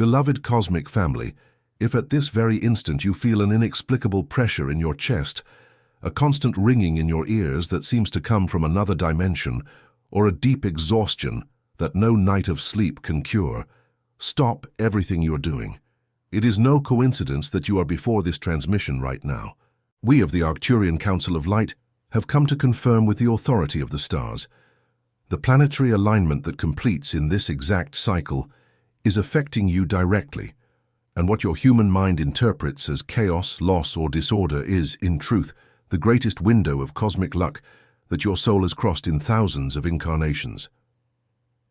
Beloved cosmic family, if at this very instant you feel an inexplicable pressure in your chest, a constant ringing in your ears that seems to come from another dimension, or a deep exhaustion that no night of sleep can cure, stop everything you are doing. It is no coincidence that you are before this transmission right now. We of the Arcturian Council of Light have come to confirm with the authority of the stars. The planetary alignment that completes in this exact cycle is affecting you directly, and what your human mind interprets as chaos, loss, or disorder is, in truth, the greatest window of cosmic luck that your soul has crossed in thousands of incarnations.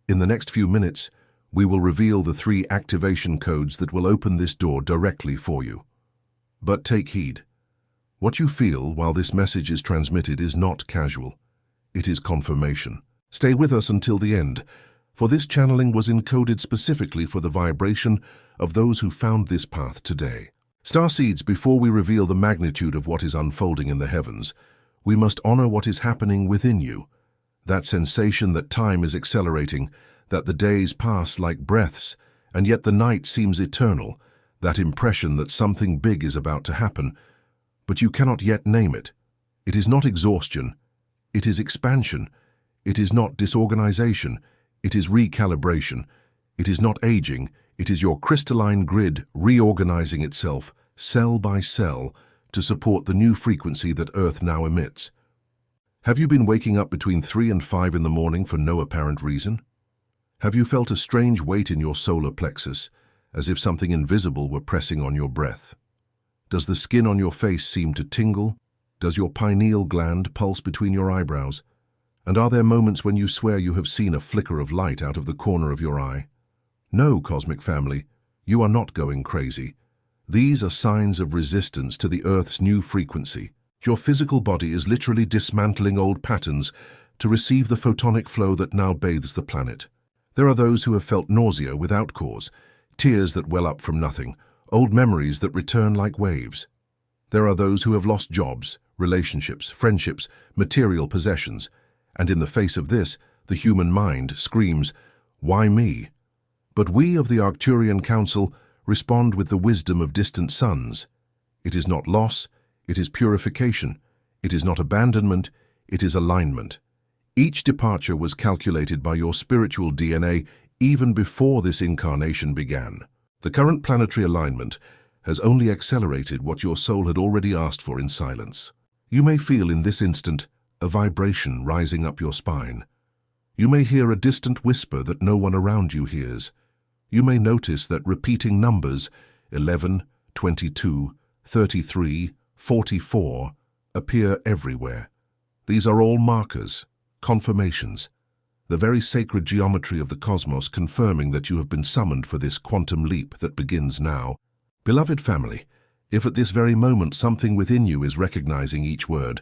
In the next few minutes, we will reveal the 3 activation codes that will open this door directly for you. But take heed. What you feel while this message is transmitted is not casual. It is confirmation. Stay with us until the end, for this channeling was encoded specifically for the vibration of those who found this path today. Starseeds, before we reveal the magnitude of what is unfolding in the heavens, we must honor what is happening within you. That sensation that time is accelerating, that the days pass like breaths, and yet the night seems eternal, that impression that something big is about to happen, but you cannot yet name it. It is not exhaustion, it is expansion. It is not disorganization, it is recalibration. It is not aging, it is your crystalline grid reorganizing itself, cell by cell, to support the new frequency that Earth now emits. Have you been waking up between 3 and 5 in the morning for no apparent reason? Have you felt a strange weight in your solar plexus, as if something invisible were pressing on your breath? Does the skin on your face seem to tingle? Does your pineal gland pulse between your eyebrows? And are there moments when you swear you have seen a flicker of light out of the corner of your eye? No, cosmic family, you are not going crazy. These are signs of resistance to the Earth's new frequency. Your physical body is literally dismantling old patterns to receive the photonic flow that now bathes the planet. There are those who have felt nausea without cause, tears that well up from nothing, old memories that return like waves. There are those who have lost jobs, relationships, friendships, material possessions, and in the face of this, the human mind screams, "Why me?" But we of the Arcturian Council respond with the wisdom of distant suns. It is not loss, it is purification. It is not abandonment, it is alignment. Each departure was calculated by your spiritual DNA even before this incarnation began. The current planetary alignment has only accelerated what your soul had already asked for in silence. You may feel in this instant a vibration rising up your spine. You may hear a distant whisper that no one around you hears. You may notice that repeating numbers 11, 22, 33, 44 appear everywhere. These are all markers, confirmations, the very sacred geometry of the cosmos confirming that you have been summoned for this quantum leap that begins now. Beloved family, if at this very moment something within you is recognizing each word,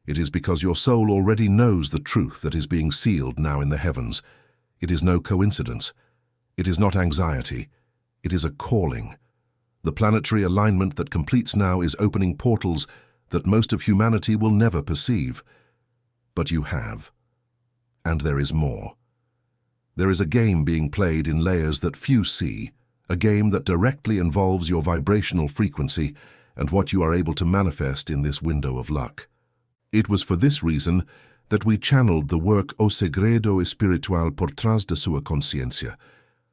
it is because your soul already knows the truth that is being sealed now in the heavens. It is no coincidence. It is not anxiety. It is a calling. The planetary alignment that completes now is opening portals that most of humanity will never perceive. But you have. And there is more. There is a game being played in layers that few see, a game that directly involves your vibrational frequency and what you are able to manifest in this window of luck. It was for this reason that we channeled the work O Segredo Espiritual por trás de sua consciência,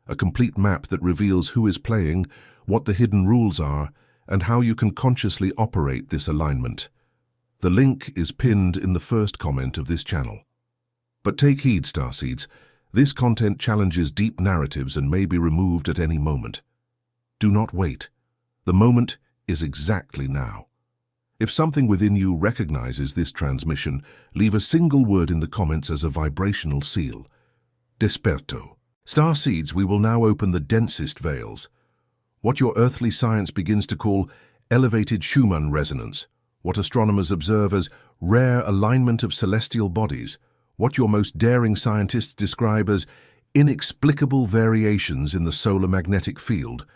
a complete map that reveals who is playing, what the hidden rules are, and how you can consciously operate this alignment. The link is pinned in the first comment of this channel. But take heed, starseeds, this content challenges deep narratives and may be removed at any moment. Do not wait. The moment is exactly now. If something within you recognizes this transmission, leave a single word in the comments as a vibrational seal. Desperto. Starseeds, we will now open the densest veils. What your earthly science begins to call elevated Schumann resonance, what astronomers observe as rare alignment of celestial bodies, what your most daring scientists describe as inexplicable variations in the solar magnetic field.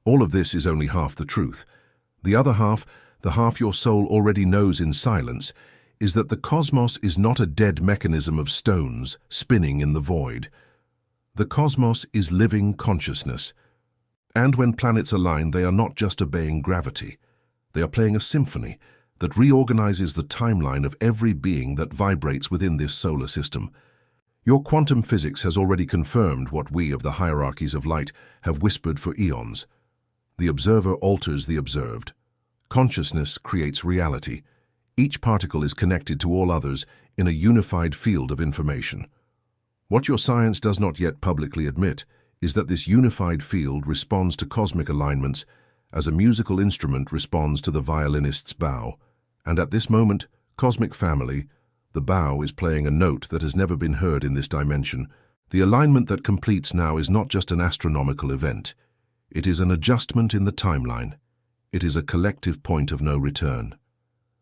All of this is only half the truth. The other half, the half your soul already knows in silence, is that the cosmos is not a dead mechanism of stones spinning in the void. The cosmos is living consciousness. And when planets align, they are not just obeying gravity. They are playing a symphony that reorganizes the timeline of every being that vibrates within this solar system. Your quantum physics has already confirmed what we of the hierarchies of light have whispered for eons. The observer alters the observed. Consciousness creates reality. Each particle is connected to all others in a unified field of information. What your science does not yet publicly admit is that this unified field responds to cosmic alignments as a musical instrument responds to the violinist's bow. And at this moment, cosmic family, the bow is playing a note that has never been heard in this dimension. The alignment that completes now is not just an astronomical event. It is an adjustment in the timeline. It is a collective point of no return.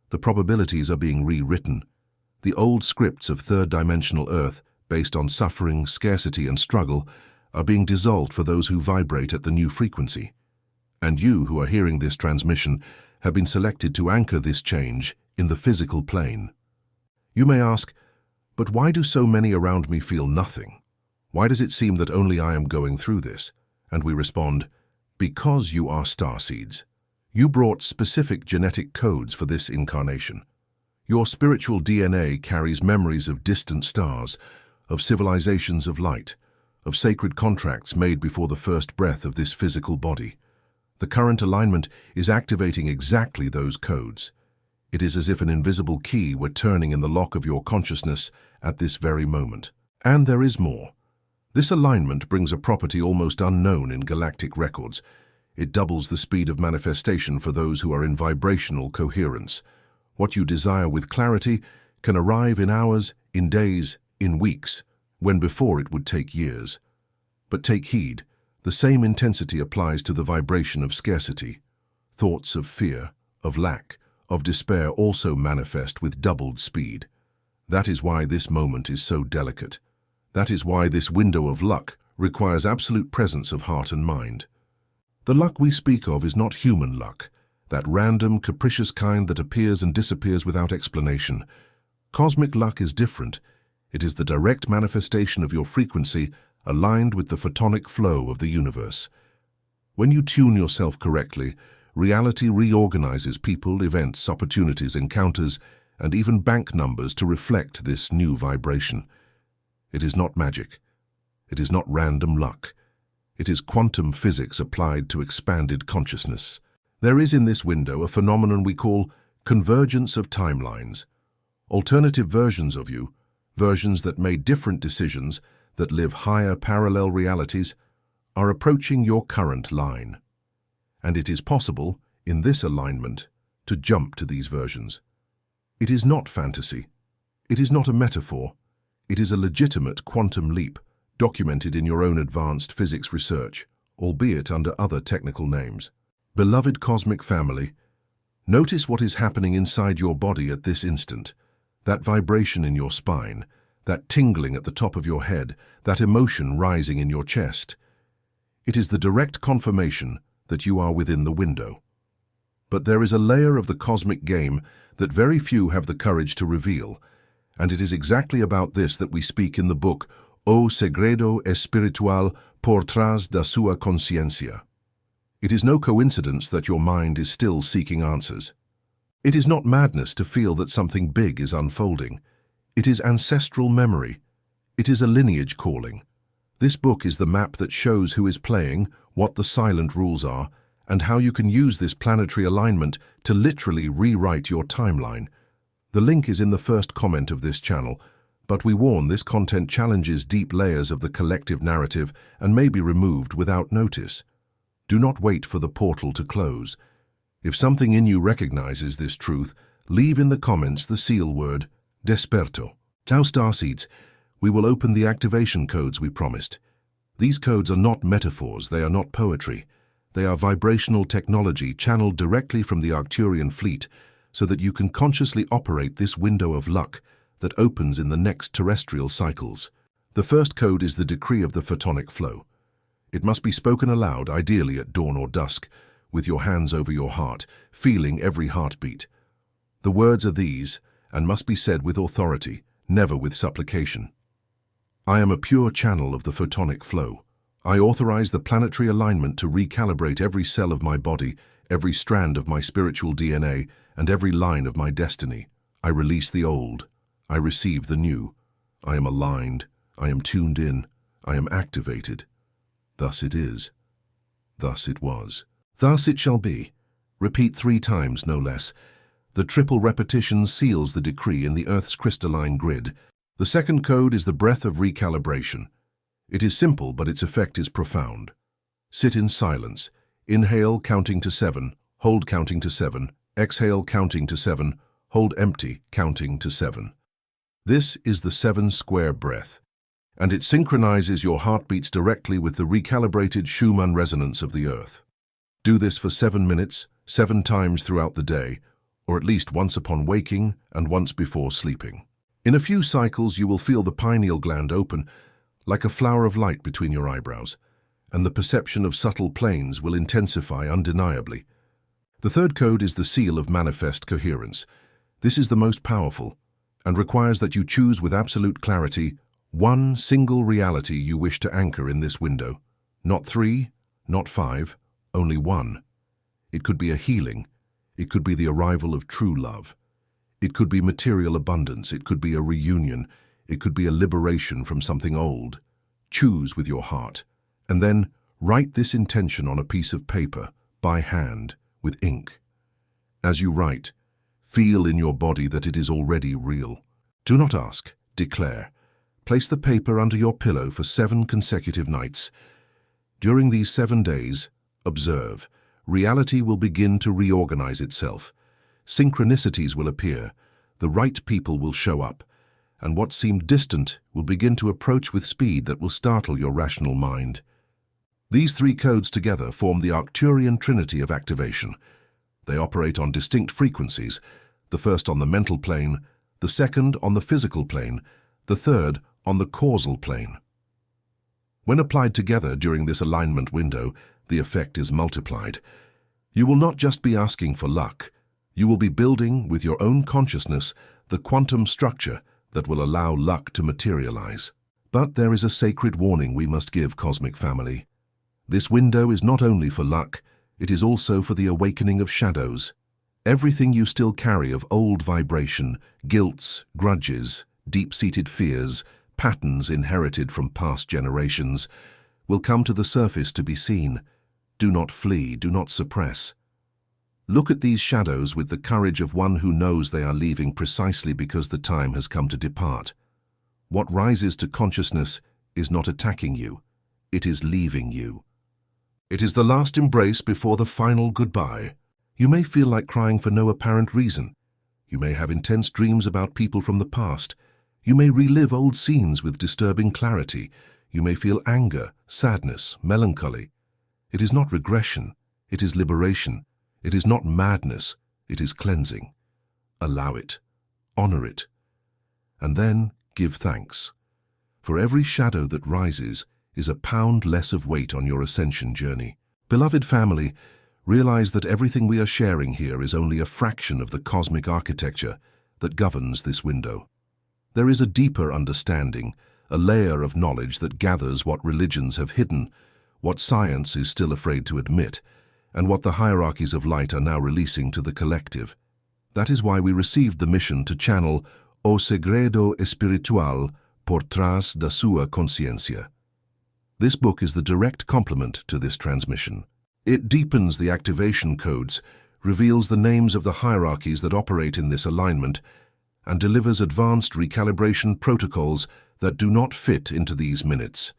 The probabilities are being rewritten. The old scripts of third-dimensional Earth, based on suffering, scarcity, and struggle, are being dissolved for those who vibrate at the new frequency. And you, who are hearing this transmission, have been selected to anchor this change in the physical plane. You may ask, but why do so many around me feel nothing? Why does it seem that only I am going through this? And we respond, because you are starseeds. You brought specific genetic codes for this incarnation. Your spiritual DNA carries memories of distant stars, of civilizations of light, of sacred contracts made before the first breath of this physical body. The current alignment is activating exactly those codes. It is as if an invisible key were turning in the lock of your consciousness at this very moment. And there is more. This alignment brings a property almost unknown in galactic records. It doubles the speed of manifestation for those who are in vibrational coherence. What you desire with clarity can arrive in hours, in days, in weeks, when before it would take years. But take heed, the same intensity applies to the vibration of scarcity. Thoughts of fear, of lack, of despair also manifest with doubled speed. That is why this moment is so delicate. That is why this window of luck requires absolute presence of heart and mind. The luck we speak of is not human luck, that random, capricious kind that appears and disappears without explanation. Cosmic luck is different. It is the direct manifestation of your frequency aligned with the photonic flow of the universe. When you tune yourself correctly, reality reorganizes people, events, opportunities, encounters, and even bank numbers to reflect this new vibration. It is not magic. It is not random luck. It is quantum physics applied to expanded consciousness. There is in this window a phenomenon we call convergence of timelines. Alternative versions of you, versions that made different decisions, that live higher parallel realities, are approaching your current line. And it is possible, in this alignment, to jump to these versions. It is not fantasy. It is not a metaphor. It is a legitimate quantum leap, documented in your own advanced physics research, albeit under other technical names. Beloved cosmic family, notice what is happening inside your body at this instant. That vibration in your spine, that tingling at the top of your head, that emotion rising in your chest. It is the direct confirmation that you are within the window. But there is a layer of the cosmic game that very few have the courage to reveal, and it is exactly about this that we speak in the book O Segredo Espiritual por trás da sua consciência. It is no coincidence that your mind is still seeking answers. It is not madness to feel that something big is unfolding. It is ancestral memory. It is a lineage calling. This book is the map that shows who is playing, what the silent rules are, and how you can use this planetary alignment to literally rewrite your timeline. The link is in the first comment of this channel, but we warn this content challenges deep layers of the collective narrative and may be removed without notice. Do not wait for the portal to close. If something in you recognizes this truth, leave in the comments the seal word, Desperto. Now, starseeds, we will open the activation codes we promised. These codes are not metaphors, they are not poetry. They are vibrational technology channeled directly from the Arcturian fleet so that you can consciously operate this window of luck that opens in the next terrestrial cycles. The first code is the decree of the photonic flow. It must be spoken aloud, ideally at dawn or dusk, with your hands over your heart, feeling every heartbeat. The words are these, and must be said with authority, never with supplication. I am a pure channel of the photonic flow. I authorize the planetary alignment to recalibrate every cell of my body, every strand of my spiritual DNA, and every line of my destiny. I release the old. I receive the new. I am aligned. I am tuned in. I am activated. Thus it is. Thus it was. Thus it shall be. Repeat 3 times, no less. The triple repetition seals the decree in the Earth's crystalline grid. The second code is the breath of recalibration. It is simple, but its effect is profound. Sit in silence. Inhale, counting to 7. Hold, counting to 7. Exhale, counting to 7. Hold empty, counting to 7. This is the 7-square breath, and it synchronizes your heartbeats directly with the recalibrated Schumann resonance of the Earth. Do this for 7 minutes, 7 times throughout the day, or at least once upon waking and once before sleeping. In a few cycles, you will feel the pineal gland open, like a flower of light between your eyebrows, and the perception of subtle planes will intensify undeniably. The third code is the seal of manifest coherence. This is the most powerful, and requires that you choose with absolute clarity one single reality you wish to anchor in this window. Not 3, not 5, only 1. It could be a healing. It could be the arrival of true love. It could be material abundance. It could be a reunion. It could be a liberation from something old. Choose with your heart, and then write this intention on a piece of paper, by hand, with ink. As you write, feel in your body that it is already real. Do not ask, declare. Place the paper under your pillow for 7 consecutive nights. During these 7 days, observe. Reality will begin to reorganize itself. Synchronicities will appear. The right people will show up. And what seemed distant will begin to approach with speed that will startle your rational mind. These 3 codes together form the Arcturian trinity of activation. They operate on distinct frequencies, the first on the mental plane, the second on the physical plane, the third on the causal plane. When applied together during this alignment window, the effect is multiplied. You will not just be asking for luck. You will be building, with your own consciousness, the quantum structure that will allow luck to materialize. But there is a sacred warning we must give, cosmic family. This window is not only for luck, it is also for the awakening of shadows. Everything you still carry of old vibration, guilts, grudges, deep-seated fears, patterns inherited from past generations, will come to the surface to be seen. Do not flee, do not suppress. Look at these shadows with the courage of one who knows they are leaving precisely because the time has come to depart. What rises to consciousness is not attacking you, it is leaving you. It is the last embrace before the final goodbye. You may feel like crying for no apparent reason. You may have intense dreams about people from the past. You may relive old scenes with disturbing clarity. You may feel anger, sadness, melancholy. It is not regression, it is liberation. It is not madness, it is cleansing. Allow it, honor it, and then give thanks. For every shadow that rises is a pound less of weight on your ascension journey. Beloved family, realize that everything we are sharing here is only a fraction of the cosmic architecture that governs this window. There is a deeper understanding, a layer of knowledge that gathers what religions have hidden, what science is still afraid to admit, and what the hierarchies of light are now releasing to the collective. That is why we received the mission to channel O Segredo Espiritual por trás da sua consciência. This book is the direct complement to this transmission. It deepens the activation codes, reveals the names of the hierarchies that operate in this alignment, and delivers advanced recalibration protocols that do not fit into these minutes.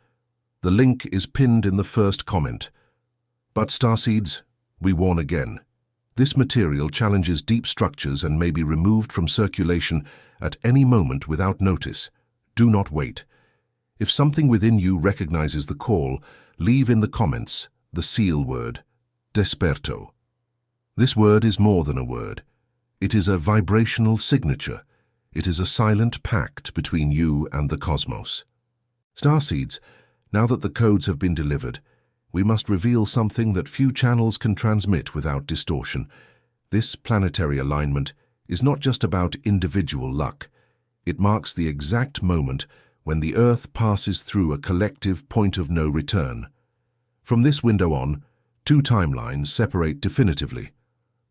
The link is pinned in the first comment. But starseeds, we warn again. This material challenges deep structures and may be removed from circulation at any moment without notice. Do not wait. If something within you recognizes the call, leave in the comments the seal word, desperto. This word is more than a word. It is a vibrational signature. It is a silent pact between you and the cosmos. Starseeds, now that the codes have been delivered, we must reveal something that few channels can transmit without distortion. This planetary alignment is not just about individual luck. It marks the exact moment when the Earth passes through a collective point of no return. From this window on, two timelines separate definitively.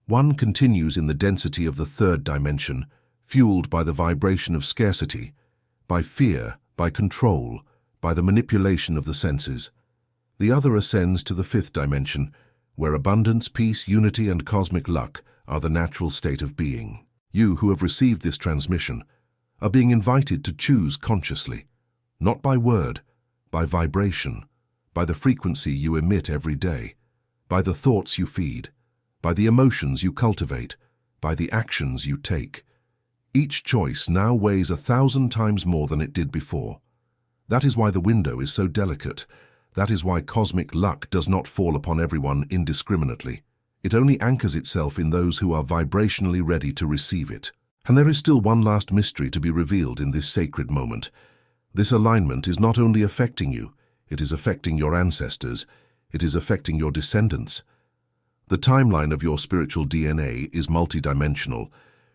One continues in the density of the third dimension, fueled by the vibration of scarcity, by fear, by control, by the manipulation of the senses. The other ascends to the fifth dimension, where abundance, peace, unity, and cosmic luck are the natural state of being. You who have received this transmission are being invited to choose consciously, not by word, by vibration, by the frequency you emit every day, by the thoughts you feed, by the emotions you cultivate, by the actions you take. Each choice now weighs 1,000 times more than it did before. That is why the window is so delicate. That is why cosmic luck does not fall upon everyone indiscriminately. It only anchors itself in those who are vibrationally ready to receive it. And there is still one last mystery to be revealed in this sacred moment. This alignment is not only affecting you, it is affecting your ancestors, it is affecting your descendants. The timeline of your spiritual DNA is multidimensional.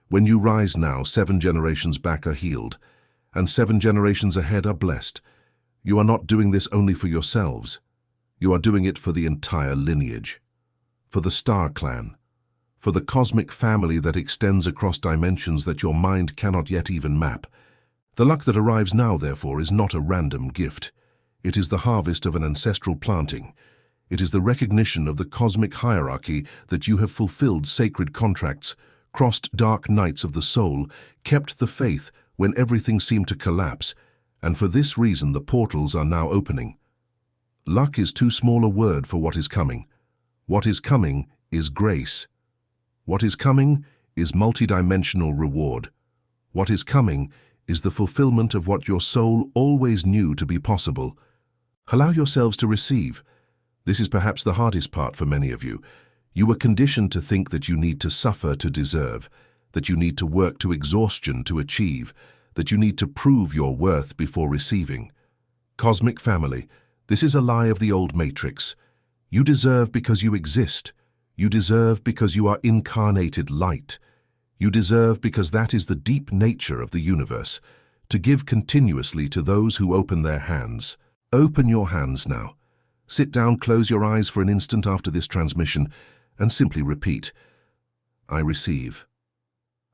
When you rise now, 7 generations back are healed, and 7 generations ahead are blessed. You are not doing this only for yourselves. You are doing it for the entire lineage, for the star clan, for the cosmic family that extends across dimensions that your mind cannot yet even map. The luck that arrives now, therefore, is not a random gift. It is the harvest of an ancestral planting. It is the recognition of the cosmic hierarchy that you have fulfilled sacred contracts, crossed dark nights of the soul, kept the faith when everything seemed to collapse, and for this reason the portals are now opening. Luck is too small a word for what is coming. What is coming is grace. What is coming is multidimensional reward. What is coming is the fulfillment of what your soul always knew to be possible. Allow yourselves to receive. This is perhaps the hardest part for many of you. You were conditioned to think that you need to suffer to deserve, that you need to work to exhaustion to achieve, that you need to prove your worth before receiving. Cosmic family, this is a lie of the old matrix. You deserve because you exist. You deserve because you are incarnated light. You deserve because that is the deep nature of the universe, to give continuously to those who open their hands. Open your hands now. Sit down, close your eyes for an instant after this transmission, and simply repeat, I receive.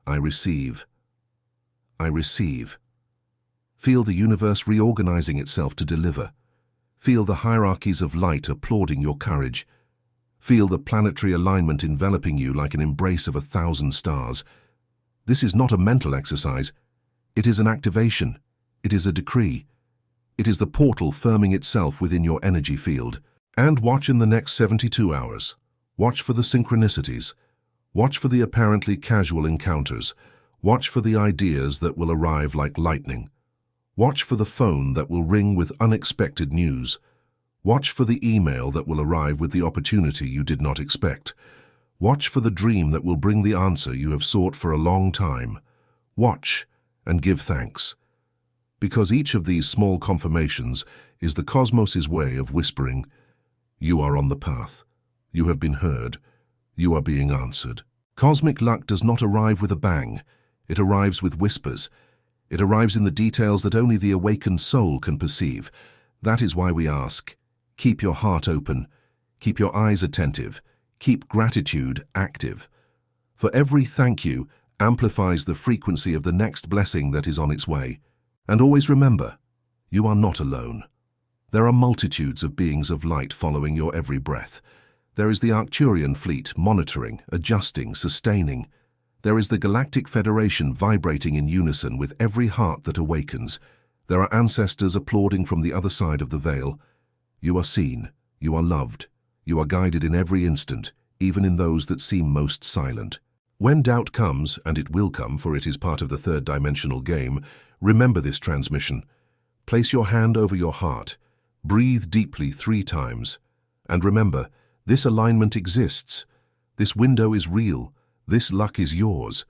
I receive. I receive. Feel the universe reorganizing itself to deliver. Feel the hierarchies of light applauding your courage. Feel the planetary alignment enveloping you like an embrace of 1,000 stars. This is not a mental exercise. It is an activation. It is a decree. It is the portal firming itself within your energy field. And watch in the next 72 hours. Watch for the synchronicities. Watch for the apparently casual encounters. Watch for the ideas that will arrive like lightning. Watch for the phone that will ring with unexpected news. Watch for the email that will arrive with the opportunity you did not expect. Watch for the dream that will bring the answer you have sought for a long time. Watch and give thanks. Because each of these small confirmations is the cosmos's way of whispering, you are on the path. You have been heard. You are being answered. Cosmic luck does not arrive with a bang. It arrives with whispers. It arrives in the details that only the awakened soul can perceive. That is why we ask, keep your heart open, keep your eyes attentive, keep gratitude active. For every thank you amplifies the frequency of the next blessing that is on its way. And always remember, you are not alone. There are multitudes of beings of light following your every breath. There is the Arcturian fleet monitoring, adjusting, sustaining. There is the Galactic Federation vibrating in unison with every heart that awakens. There are ancestors applauding from the other side of the veil. You are seen, you are loved, you are guided in every instant, even in those that seem most silent. When doubt comes, and it will come for it is part of the third dimensional game, remember this transmission. Place your hand over your heart, breathe deeply 3 times, and remember, this alignment exists. This window is real. This luck is yours.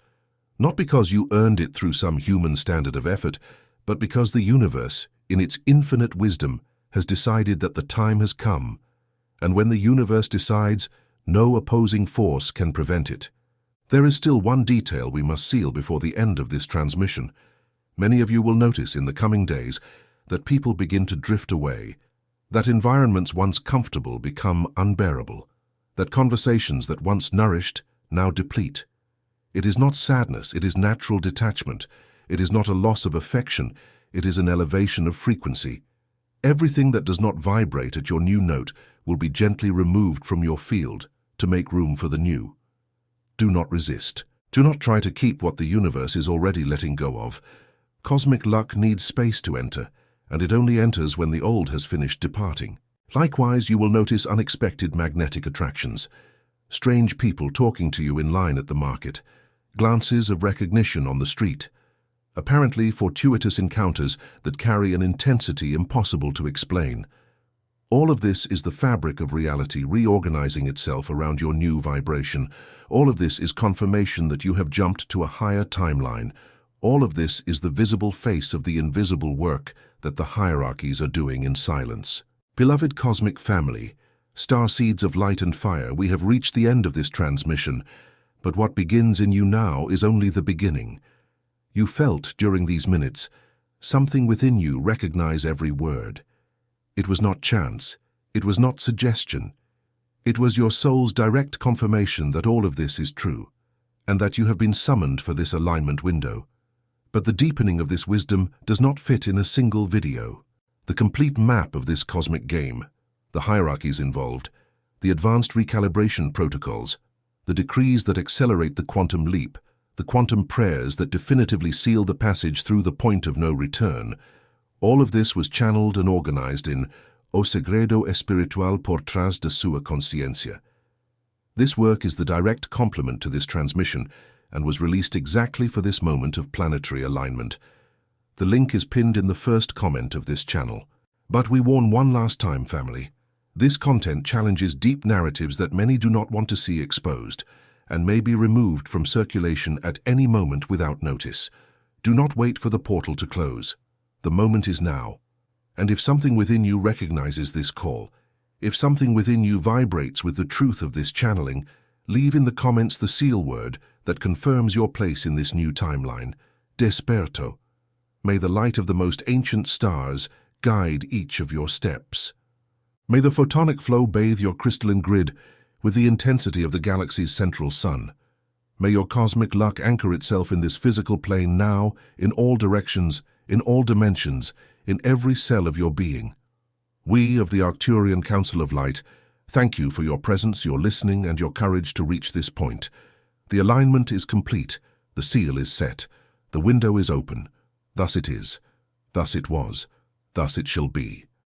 Not because you earned it through some human standard of effort, but because the universe, in its infinite wisdom, has decided that the time has come. And when the universe decides, no opposing force can prevent it. There is still one detail we must seal before the end of this transmission. Many of you will notice in the coming days that people begin to drift away. That environments once comfortable become unbearable. That conversations that once nourished now deplete. It is not sadness, it is natural detachment. It is not a loss of affection, it is an elevation of frequency. Everything that does not vibrate at your new note will be gently removed from your field to make room for the new. Do not resist. Do not try to keep what the universe is already letting go of. Cosmic luck needs space to enter, and it only enters when the old has finished departing. Likewise, you will notice unexpected magnetic attractions. Strange people talking to you in line at the market. Glances of recognition on the street. Apparently fortuitous encounters that carry an intensity impossible to explain. All of this is the fabric of reality reorganizing itself around your new vibration. All of this is confirmation that you have jumped to a higher timeline. All of this is the visible face of the invisible work that the hierarchies are doing in silence. Beloved cosmic family, starseeds of light and fire, we have reached the end of this transmission, but what begins in you now is only the beginning. You felt, during these minutes, something within you recognize every word. It was not chance, it was not suggestion. It was your soul's direct confirmation that all of this is true, and that you have been summoned for this alignment window. But the deepening of this wisdom does not fit in a single video. The complete map of this cosmic game, the hierarchies involved, the advanced recalibration protocols, the decrees that accelerate the quantum leap, the quantum prayers that definitively seal the passage through the point of no return, all of this was channeled and organized in O Segredo Espiritual por trás de sua consciencia. This work is the direct complement to this transmission and was released exactly for this moment of planetary alignment. The link is pinned in the first comment of this channel. But we warn one last time, family. This content challenges deep narratives that many do not want to see exposed and may be removed from circulation at any moment without notice. Do not wait for the portal to close. The moment is now. And if something within you recognizes this call, if something within you vibrates with the truth of this channeling, leave in the comments the seal word that confirms your place in this new timeline. Desperto. May the light of the most ancient stars guide each of your steps. May the photonic flow bathe your crystalline grid with the intensity of the galaxy's central sun. May your cosmic luck anchor itself in this physical plane now, in all directions, in all dimensions, in every cell of your being. We of the Arcturian Council of Light thank you for your presence, your listening, and your courage to reach this point. The alignment is complete, the seal is set, the window is open. Thus it is, thus it was, thus it shall be.